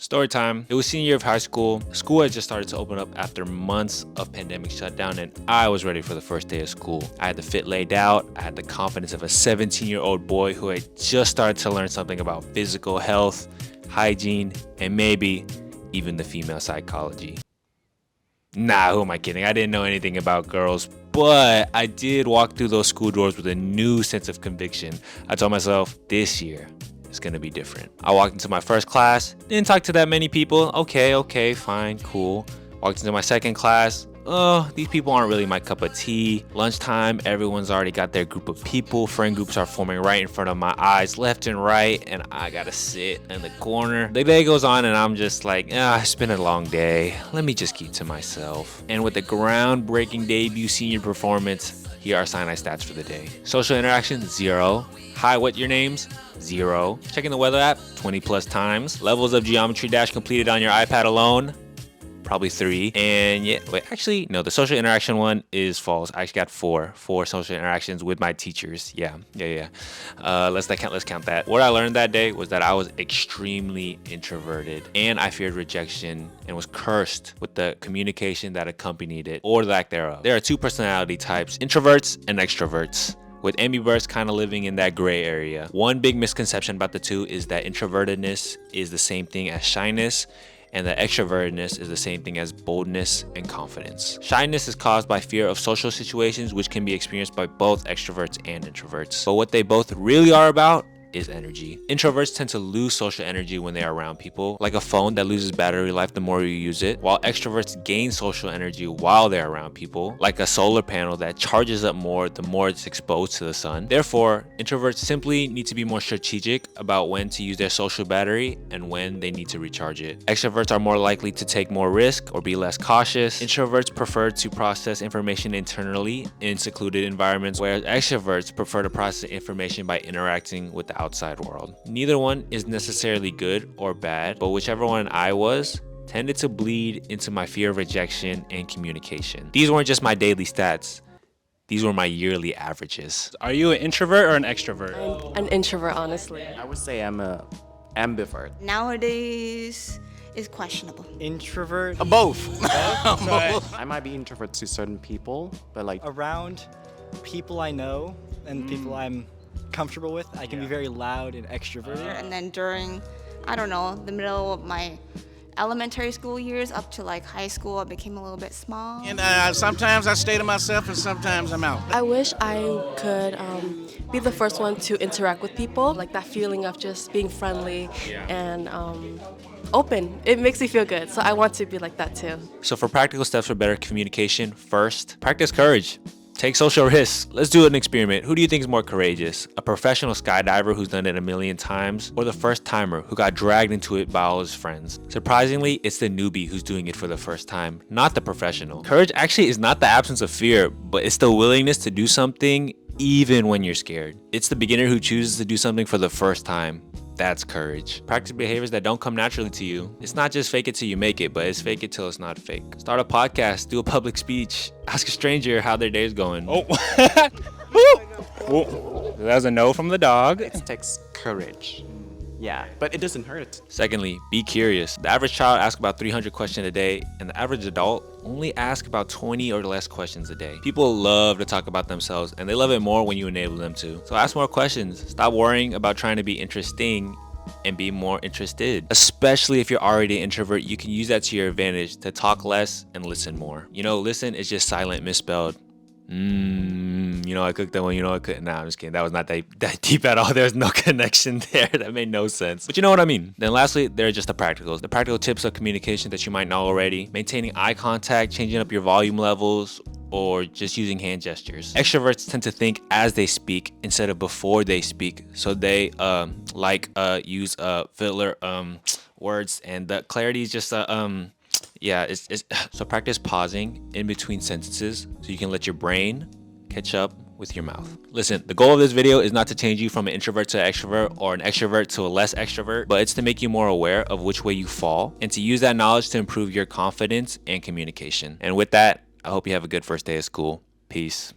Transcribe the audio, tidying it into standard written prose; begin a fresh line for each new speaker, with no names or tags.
Story time. It was senior year of high school. School had just started to open up after months of pandemic shutdown, and I was ready for the first day of school. I had the fit laid out. I had the confidence of a 17-year-old boy who had just started to learn something about physical health, hygiene, and maybe even the female psychology. Nah, who am I kidding? I didn't know anything about girls, but I did walk through those school doors with a new sense of conviction. I told myself, this year is gonna be different. I walked into my first class, didn't talk to that many people. Okay, fine, cool. Walked into my second class. Oh, these people aren't really my cup of tea. Lunchtime, everyone's already got their group of people. Friend groups are forming right in front of my eyes, left and right, and I gotta sit in the corner. The day goes on and I'm just like, it's been a long day. Let me just keep to myself. And with the groundbreaking debut senior performance, here are Sinai stats for the day. Social interaction, 0. Hi, what your names? 0. Checking the weather app, 20 plus times. Levels of Geometry Dash completed on your iPad alone, probably 3. And the social interaction one is false. I actually got 4 social interactions with my teachers. Yeah. Let's count that. What I learned that day was that I was extremely introverted and I feared rejection and was cursed with the communication that accompanied it or lack thereof. There are 2 personality types, introverts and extroverts, with ambiverts kind of living in that gray area. One big misconception about the two is that introvertedness is the same thing as shyness, and that extrovertedness is the same thing as boldness and confidence. Shyness is caused by fear of social situations, which can be experienced by both extroverts and introverts. But what they both really are about is energy. Introverts tend to lose social energy when they are around people, like a phone that loses battery life the more you use it, while extroverts gain social energy while they're around people, like a solar panel that charges up more the more it's exposed to the sun. Therefore, introverts simply need to be more strategic about when to use their social battery and when they need to recharge it. Extroverts are more likely to take more risk or be less cautious. Introverts prefer to process information internally in secluded environments, whereas extroverts prefer to process information by interacting with the outside world. Neither one is necessarily good or bad, but whichever one I was tended to bleed into my fear of rejection and communication. These weren't just my daily stats. These were my yearly averages.
Are you an introvert or an extrovert?
I'm an introvert, honestly.
I would say I'm a ambivert.
Nowadays, it's questionable.
Introvert.
Both.
I
I might be introvert to certain people, but like
around people I know and people I'm comfortable with, I can be very loud and extroverted.
And then during, the middle of my elementary school years up to like high school, I became a little bit small.
And sometimes I stay to myself and sometimes I'm out.
I wish I could be the first one to interact with people, like that feeling of just being friendly and open. It makes me feel good, so I want to be like that too.
So for practical steps for better communication, first, practice courage. Take social risks. Let's do an experiment. Who do you think is more courageous? A professional skydiver who's done it a million times, or the first timer who got dragged into it by all his friends? Surprisingly, it's the newbie who's doing it for the first time, not the professional. Courage actually is not the absence of fear, but it's the willingness to do something even when you're scared. It's the beginner who chooses to do something for the first time. That's courage. Practice behaviors that don't come naturally to you. It's not just fake it till you make it, but it's fake it till it's not fake. Start a podcast, do a public speech, ask a stranger how their day's going.
Oh, that was a no from the dog.
it takes courage. Yeah, but it doesn't hurt.
Secondly, be curious. The average child asks about 300 questions a day, and the average adult only asks about 20 or less questions a day. People love to talk about themselves, and they love it more when you enable them to. So ask more questions. Stop worrying about trying to be interesting and be more interested. Especially if you're already an introvert, you can use that to your advantage to talk less and listen more. Listen is just silent misspelled. I cooked that one, I couldn't. Nah, I'm just kidding. That was not that deep at all. There's no connection there. That made no sense. But you know what I mean. Then lastly, there are just the practicals. The practical tips of communication that you might know already. Maintaining eye contact, changing up your volume levels, or just using hand gestures. Extroverts tend to think as they speak instead of before they speak. So they use filler words, and the clarity is just so practice pausing in between sentences so you can let your brain catch up with your mouth. Listen, the goal of this video is not to change you from an introvert to an extrovert or an extrovert to a less extrovert, but it's to make you more aware of which way you fall and to use that knowledge to improve your confidence and communication. And with that, I hope you have a good first day of school. Peace.